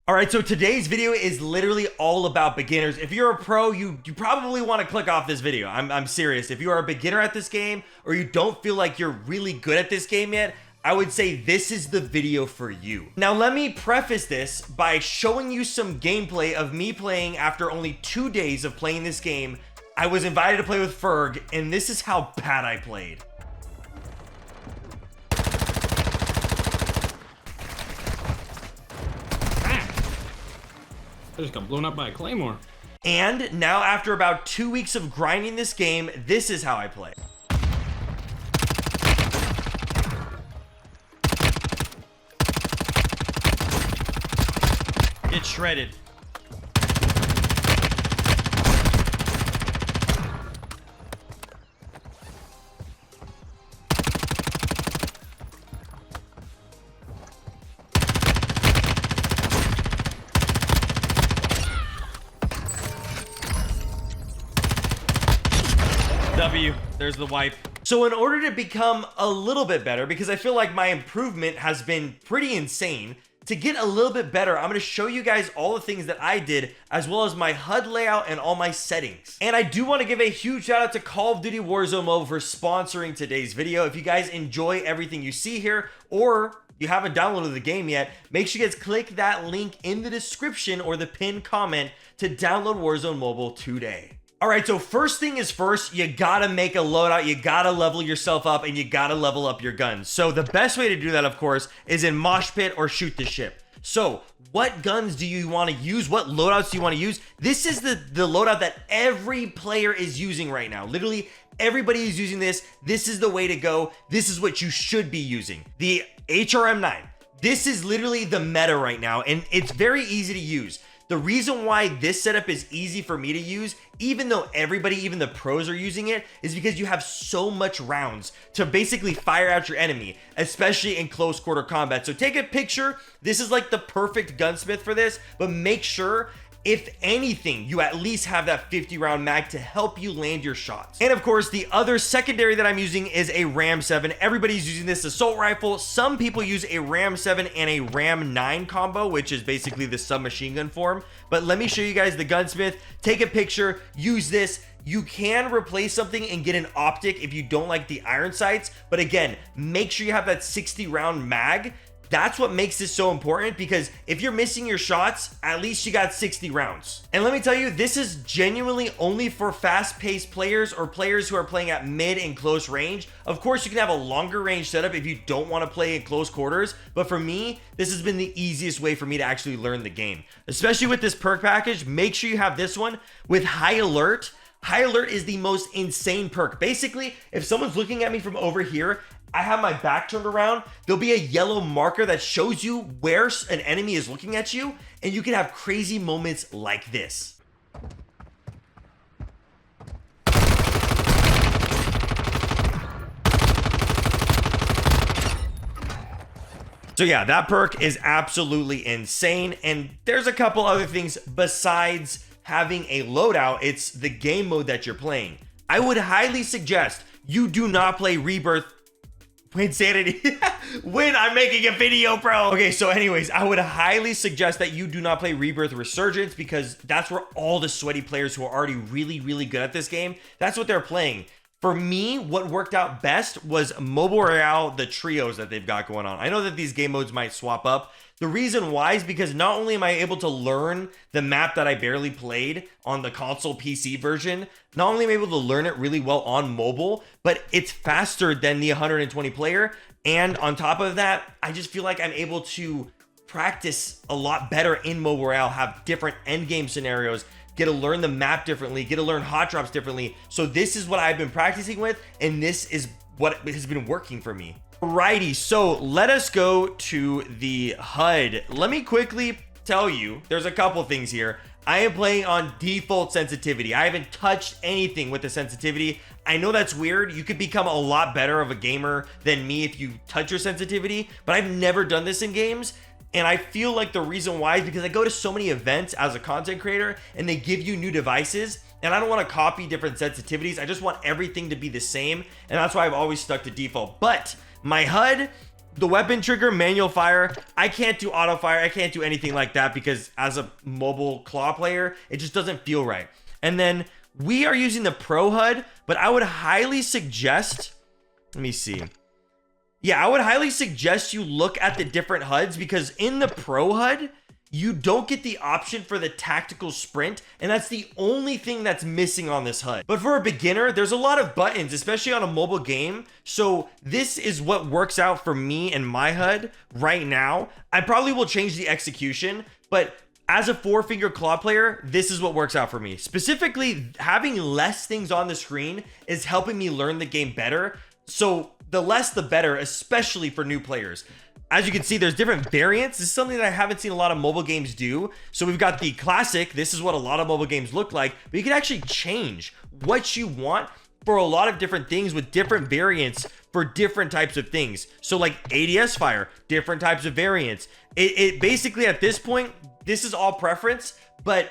All right, so today's video is literally all about beginners. If you're a pro, you probably want to click off this video. I'm serious. If you are a beginner at this game or you don't feel like you're really good at this game yet, I would say this is the video for you. Now, let me preface this by showing you some gameplay of me playing after only 2 days of playing this game. I was invited to play with Ferg, and this is how bad I played. I just got blown up by a claymore. And now after about 2 weeks of grinding this game, this is how I play. Get shredded. W, there's the wipe. So in order to become a little bit better, because I feel like my improvement has been pretty insane, to get a little bit better, I'm gonna show you guys all the things that I did, as well as my HUD layout and all my settings. And I do wanna give a huge shout out to Call of Duty Warzone Mobile for sponsoring today's video. If you guys enjoy everything you see here, or you haven't downloaded the game yet, make sure you guys click that link in the description or the pinned comment to download Warzone Mobile today. All right, so first thing is first, you gotta make a loadout, you gotta level yourself up, and you gotta level up your guns. So the best way to do that, of course, is in Mosh Pit or Shoot the Ship. So what guns do you wanna use? What loadouts do you wanna use? This is the loadout that every player is using right now. Literally, everybody is using this. This is the way to go. This is what you should be using. The HRM9. This is literally the meta right now, and it's very easy to use. The reason why this setup is easy for me to use, even though everybody, even the pros are using it, is because you have so much rounds to basically fire out your enemy, especially in close quarter combat. So take a picture. This is like the perfect gunsmith for this, but make sure, if anything, you at least have that 50 round mag to help you land your shots. And of course, the other secondary that I'm using is a Ram 7. Everybody's using this assault rifle. Some people use a Ram 7 and a Ram 9 combo, which is basically the submachine gun form. But let me show you guys the gunsmith. Take a picture, use this. You can replace something and get an optic if you don't like the iron sights. But again, make sure you have that 60 round mag. That's what makes this so important, because if you're missing your shots, at least you got 60 rounds. And let me tell you, this is genuinely only for fast-paced players or players who are playing at mid and close range. Of course, you can have a longer range setup if you don't want to play in close quarters, but for me, this has been the easiest way for me to actually learn the game. Especially with this perk package, make sure you have this one with High Alert. High Alert is the most insane perk. Basically, if someone's looking at me from over here, I have my back turned around, there'll be a yellow marker that shows you where an enemy is looking at you, and you can have crazy moments like this. So yeah, that perk is absolutely insane, and there's a couple other things besides having a loadout. It's the game mode that you're playing. I would highly suggest you do not play Rebirth Insanity when I'm making a video, bro. Okay, so anyways, I would highly suggest that you do not play Rebirth Resurgence, because that's where all the sweaty players who are already really good at this game, that's what they're playing. For me, what worked out best was Mobile Royale, the trios that they've got going on. I know that these game modes might swap up. The reason why is because not only am I able to learn the map that I barely played on the console PC version, not only am I able to learn it really well on mobile, but it's faster than the 120 player. And on top of that, I just feel like I'm able to practice a lot better in Mobile Royale, have different end game scenarios, get to learn the map differently, get to learn hot drops differently. So this is what I've been practicing with, and this is what has been working for me. Alrighty, so let us go to the HUD. Let me quickly tell you, there's a couple things here. I am playing on default sensitivity. I haven't touched anything with the sensitivity. I know that's weird. You could become a lot better of a gamer than me if you touch your sensitivity, but I've never done this in games. And I feel like the reason why is because I go to so many events as a content creator and they give you new devices, and I don't want to copy different sensitivities. I just want everything to be the same, and that's why I've always stuck to default. But my HUD, the weapon trigger, manual fire, I can't do auto fire. I can't do anything like that because as a mobile claw player, it just doesn't feel right. And then we are using the Pro HUD, but I would highly suggest, let me see. Yeah, I would highly suggest you look at the different HUDs because in the Pro HUD, you don't get the option for the tactical sprint, and that's the only thing that's missing on this HUD. But for a beginner, there's a lot of buttons, especially on a mobile game. So this is what works out for me and my HUD right now. I probably will change the execution, but as a 4-finger claw player, this is what works out for me. Specifically, having less things on the screen is helping me learn the game better. So the less the better, especially for new players. As you can see, there's different variants. This is something that I haven't seen a lot of mobile games do. So we've got the classic. This is what a lot of mobile games look like, but you can actually change what you want for a lot of different things with different variants for different types of things. So like ADS fire, different types of variants. It basically at this point, this is all preference, but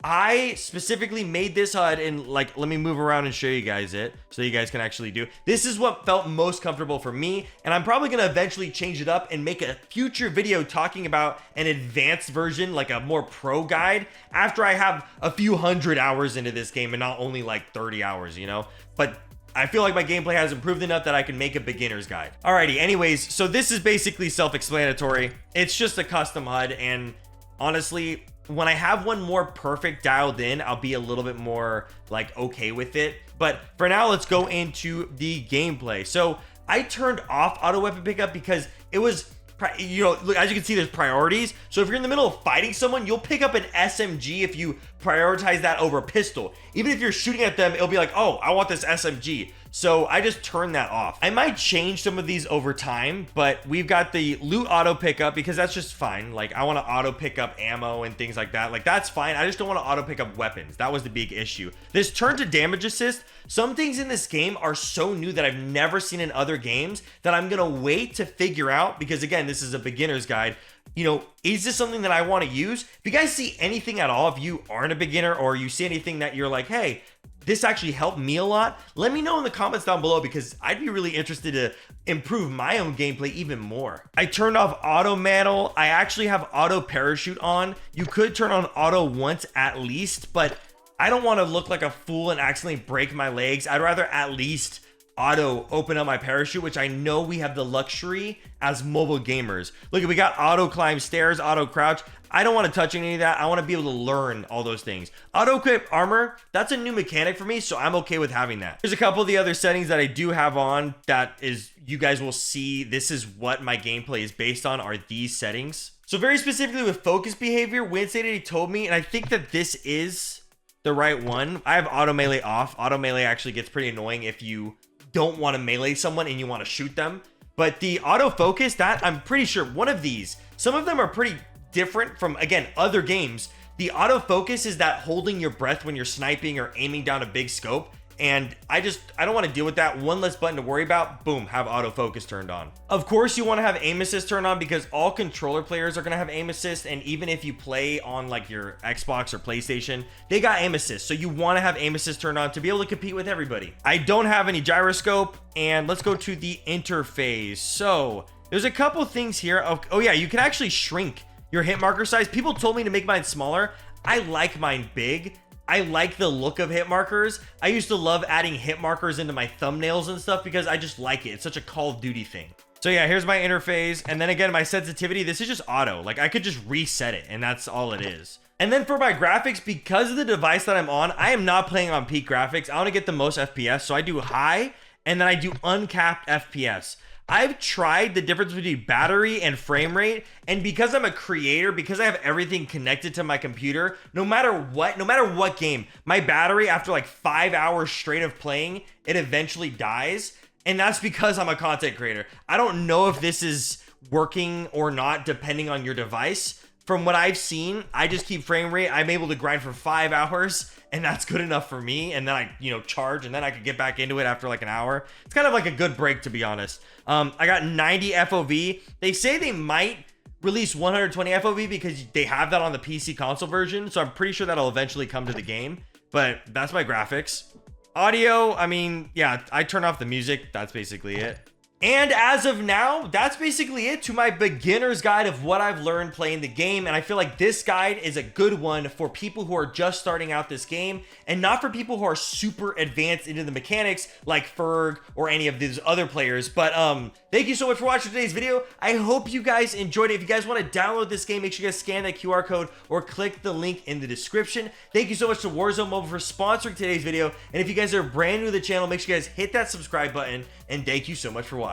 I specifically made this HUD and like, let me move around and show you guys it so you guys can actually do. This is what felt most comfortable for me. And I'm probably going to eventually change it up and make a future video talking about an advanced version, like a more pro guide after I have a few hundred hours into this game and not only like 30 hours, you know, but I feel like my gameplay has improved enough that I can make a beginner's guide. Alrighty. Anyways, so this is basically self-explanatory. It's just a custom HUD. And honestly, when I have one more perfect dialed in, I'll be a little bit more like okay with it. But for now, let's go into the gameplay. So I turned off auto weapon pickup because it was, you know, as you can see, there's priorities. So if you're in the middle of fighting someone, you'll pick up an SMG if you prioritize that over a pistol. Even if you're shooting at them, it'll be like, oh, I want this SMG. So I just turned that off. I might change some of these over time, but we've got the loot auto pickup because that's just fine. Like I want to auto pick up ammo and things like that. Like that's fine. I just don't want to auto pick up weapons. That was the big issue. This turn to damage assist, some things in this game are so new that I've never seen in other games that I'm going to wait to figure out because again, this is a beginner's guide. You know, is this something that I want to use? If you guys see anything at all, if you aren't a beginner or you see anything that you're like, hey, this actually helped me a lot, let me know in the comments down below because I'd be really interested to improve my own gameplay even more. I turned off auto mantle. I actually have auto parachute on. You could turn on auto once at least, but I don't want to look like a fool and accidentally break my legs. I'd rather at least auto open up my parachute, which I know we have the luxury as mobile gamers. Look, we got auto climb stairs, auto crouch. I don't want to touch any of that. I want to be able to learn all those things. Auto equip armor, that's a new mechanic for me, so I'm okay with having that. There's a couple of the other settings that I do have on that is, you guys will see, this is what my gameplay is based on, are these settings. So very specifically with focus behavior, Wednesday told me, and I think that this is the right one. I have auto melee off. Auto melee actually gets pretty annoying if you don't want to melee someone and you want to shoot them. But the autofocus, that I'm pretty sure one of these, some of them are pretty different from, again, other games. The autofocus is that holding your breath when you're sniping or aiming down a big scope. And I don't want to deal with that. One less button to worry about. Boom, have autofocus turned on. Of course, you want to have aim assist turned on because all controller players are going to have aim assist. And even if you play on like your Xbox or PlayStation, they got aim assist. So you want to have aim assist turned on to be able to compete with everybody. I don't have any gyroscope. And let's go to the interface. So there's a couple things here. Oh yeah, you can actually shrink your hit marker size. People told me to make mine smaller. I like mine big. I like the look of hit markers. I used to love adding hit markers into my thumbnails and stuff because I just like it. It's such a Call of Duty thing. So yeah, here's my interface. And then again, my sensitivity, this is just auto. Like I could just reset it and that's all it is. And then for my graphics, because of the device that I'm on, I am not playing on peak graphics. I want to get the most FPS. So I do high and then I do uncapped FPS. I've tried the difference between battery and frame rate, and because I'm a creator, because I have everything connected to my computer, no matter what game, my battery after like 5 hours straight of playing, it eventually dies, and that's because I'm a content creator. I don't know if this is working or not depending on your device. From what I've seen, I just keep frame rate. I'm able to grind for 5 hours and that's good enough for me. And then I, charge and then I could get back into it after like an hour. It's kind of like a good break, to be honest. I got 90 FOV. They say they might release 120 FOV because they have that on the PC console version. So I'm pretty sure that'll eventually come to the game, but that's my graphics. Audio, I mean, yeah, I turn off the music. That's basically it. And as of now, that's basically it to my beginner's guide of what I've learned playing the game. And I feel like this guide is a good one for people who are just starting out this game and not for people who are super advanced into the mechanics like Ferg or any of these other players. But thank you so much for watching today's video. I hope you guys enjoyed it. If you guys want to download this game, make sure you guys scan that QR code or click the link in the description. Thank you so much to Warzone Mobile for sponsoring today's video. And if you guys are brand new to the channel, make sure you guys hit that subscribe button. And thank you so much for watching.